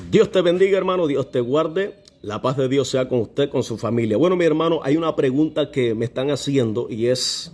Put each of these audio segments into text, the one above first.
Dios te bendiga, hermano, Dios te guarde, la paz de Dios sea con usted, con su familia. Bueno, mi hermano, hay una pregunta que me están haciendo y es,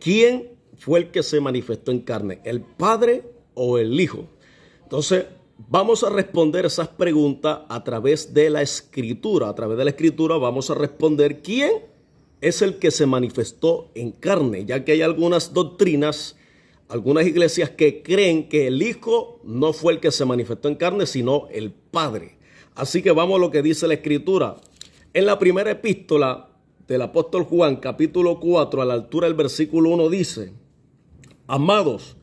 ¿quién fue el que se manifestó en carne? ¿El Padre o el Hijo? Entonces, vamos a responder esas preguntas a través de la Escritura. A través de la Escritura vamos a responder quién es el que se manifestó en carne, ya que hay algunas doctrinas, algunas iglesias que creen que el Hijo no fue el que se manifestó en carne, sino el Padre. Así que vamos a lo que dice la Escritura. En la primera epístola del apóstol Juan, capítulo 4, a la altura del versículo 1, dice: Amados,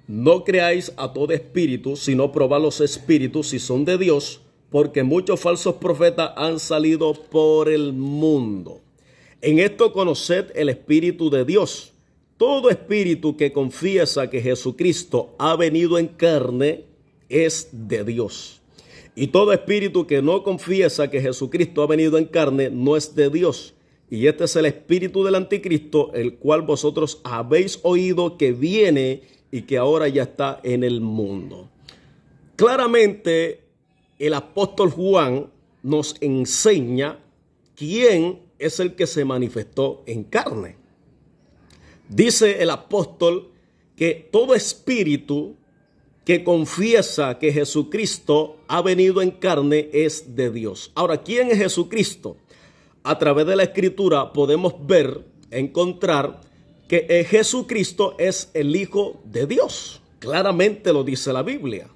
no creáis a todo espíritu, sino probad los espíritus si son de Dios, porque muchos falsos profetas han salido por el mundo. En esto conoced el Espíritu de Dios. Todo espíritu que confiesa que Jesucristo ha venido en carne es de Dios. Y todo espíritu que no confiesa que Jesucristo ha venido en carne no es de Dios. Y este es el espíritu del anticristo, el cual vosotros habéis oído que viene y que ahora ya está en el mundo. Claramente, el apóstol Juan nos enseña quién es el que se manifestó en carne. Dice el apóstol que todo espíritu que confiesa que Jesucristo ha venido en carne es de Dios. Ahora, ¿quién es Jesucristo? A través de la Escritura podemos ver, encontrar que Jesucristo es el Hijo de Dios. Claramente lo dice la Biblia.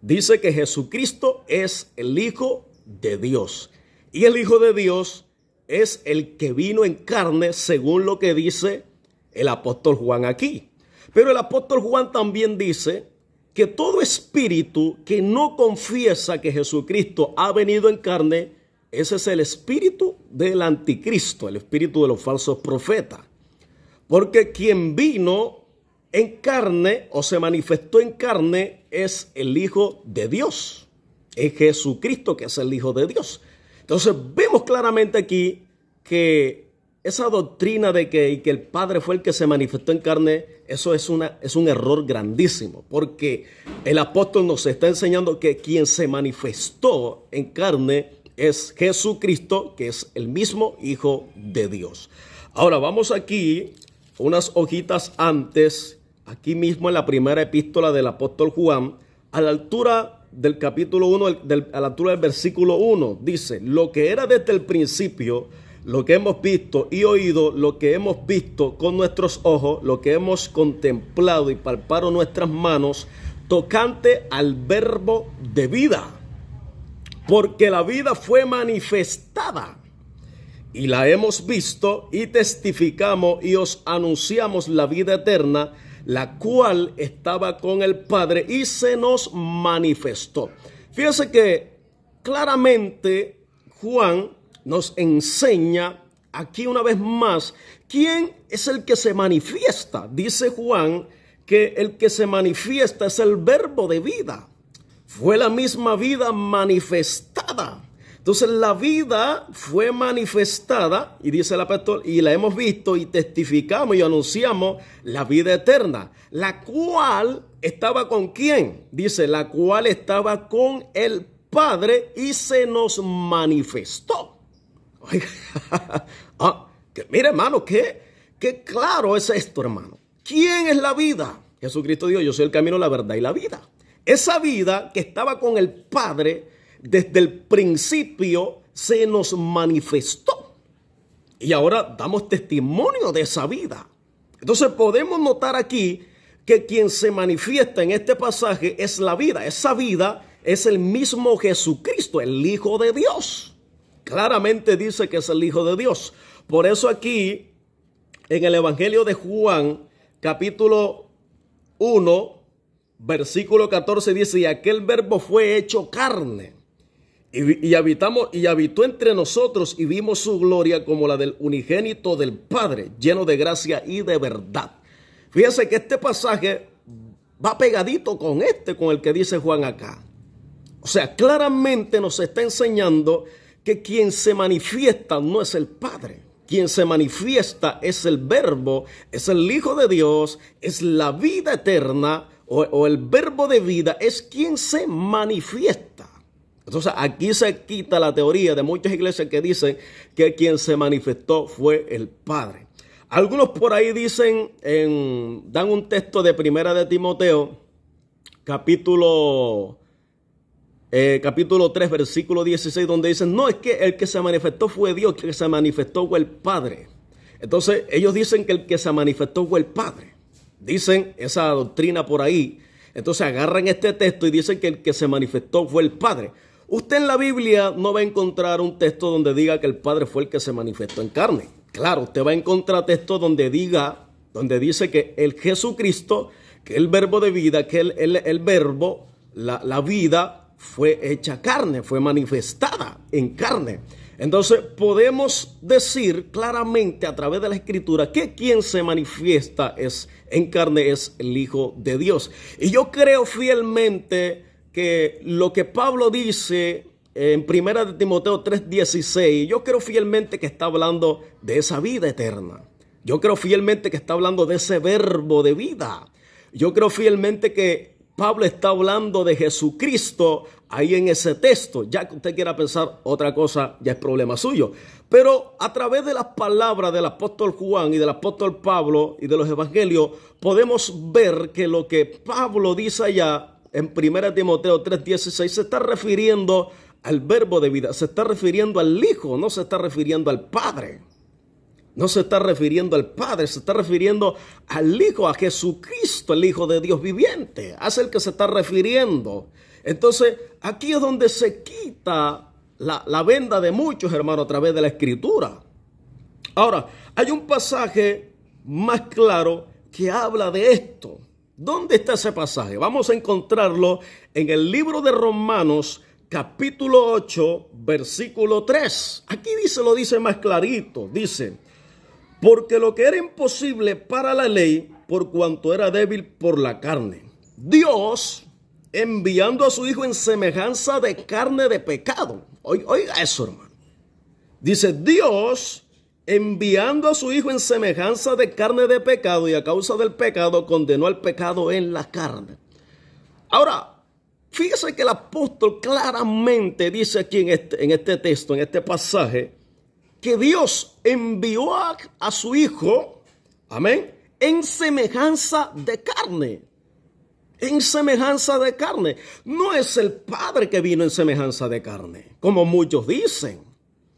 Dice que Jesucristo es el Hijo de Dios. Y el Hijo de Dios es el que vino en carne, según lo que dice el apóstol Juan aquí. Pero el apóstol Juan también dice que todo espíritu que no confiesa que Jesucristo ha venido en carne, ese es el espíritu del anticristo, el espíritu de los falsos profetas. Porque quien vino en carne o se manifestó en carne es el Hijo de Dios. Es Jesucristo, que es el Hijo de Dios. Entonces vemos claramente aquí que esa doctrina de que el Padre fue el que se manifestó en carne, eso es un error grandísimo, porque el apóstol nos está enseñando que quien se manifestó en carne es Jesucristo, que es el mismo Hijo de Dios. Ahora vamos aquí, unas hojitas antes, aquí mismo en la primera epístola del apóstol Juan, a la altura del capítulo 1, a la altura del versículo 1, dice: lo que era desde el principio, lo que hemos visto y oído, lo que hemos visto con nuestros ojos, lo que hemos contemplado y palpado nuestras manos, tocante al verbo de vida. Porque la vida fue manifestada y la hemos visto y testificamos y os anunciamos la vida eterna, la cual estaba con el Padre y se nos manifestó. Fíjense que claramente Juan nos enseña aquí una vez más quién es el que se manifiesta. Dice Juan que el que se manifiesta es el verbo de vida. Fue la misma vida manifestada. Entonces la vida fue manifestada, y dice el apóstol, y la hemos visto y testificamos y anunciamos la vida eterna, la cual estaba con ¿quién? Dice, la cual estaba con el Padre y se nos manifestó. Mira, hermano, qué claro es esto, hermano. ¿Quién es la vida? Jesucristo dijo: yo soy el camino, la verdad y la vida. Esa vida que estaba con el Padre desde el principio se nos manifestó. Y ahora damos testimonio de esa vida. Entonces podemos notar aquí que quien se manifiesta en este pasaje es la vida. Esa vida es el mismo Jesucristo, el Hijo de Dios. Claramente dice que es el Hijo de Dios. Por eso aquí, en el Evangelio de Juan, capítulo 1, versículo 14, dice: y aquel verbo fue hecho carne, y habitó entre nosotros, y vimos su gloria como la del unigénito del Padre, lleno de gracia y de verdad. Fíjense que este pasaje va pegadito con el que dice Juan acá. O sea, claramente nos está enseñando que quien se manifiesta no es el Padre. Quien se manifiesta es el Verbo, es el Hijo de Dios, es la vida eterna, o el verbo de vida, es quien se manifiesta. Entonces aquí se quita la teoría de muchas iglesias que dicen que quien se manifestó fue el Padre. Algunos por ahí dicen, dan un texto de Primera de Timoteo, capítulo 3, versículo 16, donde dicen, no, es que el que se manifestó fue Dios, el que se manifestó fue el Padre. Entonces ellos dicen que el que se manifestó fue el Padre. Dicen esa doctrina por ahí. Entonces agarran este texto y dicen que el que se manifestó fue el Padre. Usted en la Biblia no va a encontrar un texto donde diga que el Padre fue el que se manifestó en carne. Claro, usted va a encontrar textos donde dice que el Jesucristo, que el verbo de vida, que el verbo, la vida fue hecha carne, fue manifestada en carne. Entonces podemos decir claramente a través de la Escritura que quien se manifiesta en carne es el Hijo de Dios. Y yo creo fielmente que lo que Pablo dice en 1 de Timoteo 3:16, yo creo fielmente que está hablando de esa vida eterna. Yo creo fielmente que está hablando de ese verbo de vida. Yo creo fielmente que Pablo está hablando de Jesucristo ahí en ese texto. Ya que usted quiera pensar otra cosa, ya es problema suyo. Pero a través de las palabras del apóstol Juan y del apóstol Pablo y de los evangelios, podemos ver que lo que Pablo dice allá en 1 Timoteo 3:16 se está refiriendo al verbo de vida, se está refiriendo al Hijo, no se está refiriendo al Padre. No se está refiriendo al Padre, se está refiriendo al Hijo, a Jesucristo, el Hijo de Dios viviente. Es el que se está refiriendo. Entonces, aquí es donde se quita la venda de muchos, hermanos, a través de la Escritura. Ahora, hay un pasaje más claro que habla de esto. ¿Dónde está ese pasaje? Vamos a encontrarlo en el libro de Romanos, capítulo 8, versículo 3. Aquí lo dice más clarito. Dice, porque lo que era imposible para la ley, por cuanto era débil por la carne, Dios, enviando a su Hijo en semejanza de carne de pecado. Oiga eso, hermano. Dice, Dios, enviando a su Hijo en semejanza de carne de pecado, y a causa del pecado condenó al pecado en la carne. Ahora, fíjese que el apóstol claramente dice aquí en este texto, en este pasaje, que Dios envió a su Hijo, amén, en semejanza de carne. En semejanza de carne. No es el Padre que vino en semejanza de carne, como muchos dicen.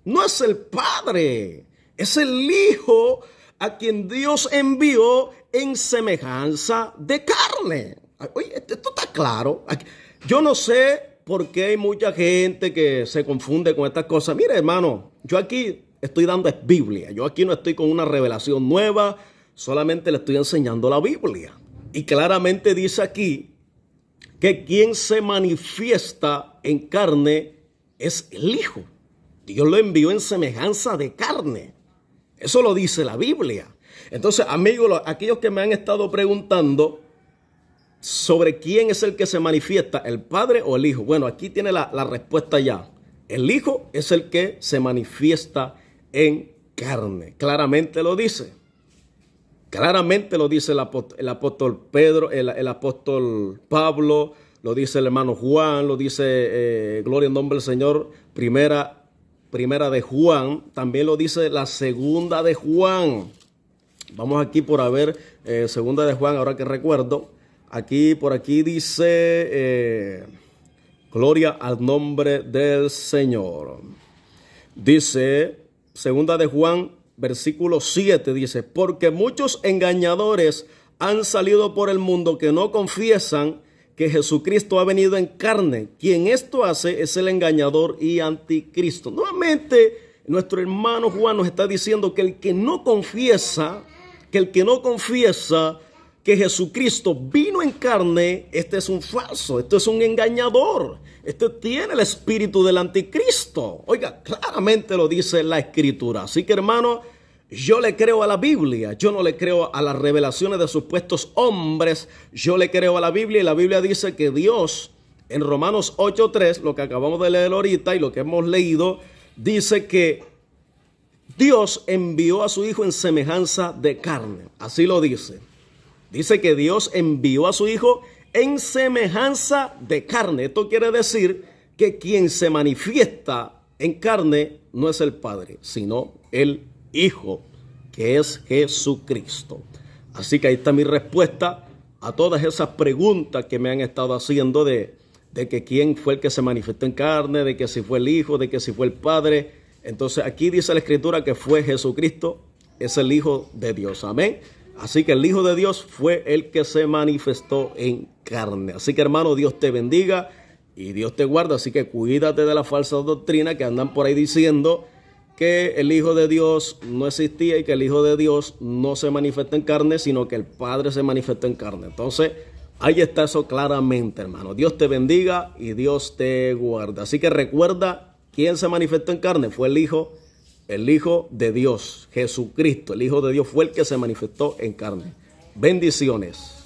No es el Padre, es el Hijo a quien Dios envió en semejanza de carne. Oye, esto está claro. Yo no sé por qué hay mucha gente que se confunde con estas cosas. Mire, hermano, yo aquí estoy dando es Biblia. Yo aquí no estoy con una revelación nueva, solamente le estoy enseñando la Biblia. Y claramente dice aquí que quien se manifiesta en carne es el Hijo. Dios lo envió en semejanza de carne. Eso lo dice la Biblia. Entonces, amigos, aquellos que me han estado preguntando sobre quién es el que se manifiesta, el Padre o el Hijo. Bueno, aquí tiene la respuesta ya. El Hijo es el que se manifiesta en carne. Claramente lo dice. Claramente lo dice el apóstol Pedro, el apóstol Pablo, lo dice el hermano Juan, lo dice, gloria en nombre del Señor, primera de Juan, también lo dice la segunda de Juan. Vamos aquí por a ver, segunda de Juan, ahora que recuerdo. Por aquí dice, gloria al nombre del Señor. Dice, segunda de Juan, versículo 7, dice, porque muchos engañadores han salido por el mundo que no confiesan que Jesucristo ha venido en carne. Quien esto hace es el engañador y anticristo. Nuevamente, nuestro hermano Juan nos está diciendo que el que no confiesa que Jesucristo vino en carne, este es un falso, este es un engañador, este tiene el espíritu del anticristo. Oiga, claramente lo dice la Escritura. Así que, hermano, yo le creo a la Biblia, yo no le creo a las revelaciones de supuestos hombres, yo le creo a la Biblia, y la Biblia dice que Dios, en Romanos 8:3, lo que acabamos de leer ahorita y lo que hemos leído, dice que Dios envió a su Hijo en semejanza de carne. Así lo dice. Dice que Dios envió a su Hijo en semejanza de carne. Esto quiere decir que quien se manifiesta en carne no es el Padre, sino el Hijo, que es Jesucristo. Así que ahí está mi respuesta a todas esas preguntas que me han estado haciendo de que quién fue el que se manifestó en carne, de que si fue el Hijo, de que si fue el Padre. Entonces aquí dice la Escritura que fue Jesucristo, es el Hijo de Dios. Amén. Así que el Hijo de Dios fue el que se manifestó en carne. Así que, hermano, Dios te bendiga y Dios te guarda. Así que cuídate de la falsa doctrina que andan por ahí diciendo que el Hijo de Dios no existía y que el Hijo de Dios no se manifestó en carne, sino que el Padre se manifestó en carne. Entonces, ahí está eso claramente, hermano. Dios te bendiga y Dios te guarda. Así que recuerda, ¿quién se manifestó en carne? Fue el Hijo de Dios, Jesucristo. El Hijo de Dios fue el que se manifestó en carne. Bendiciones.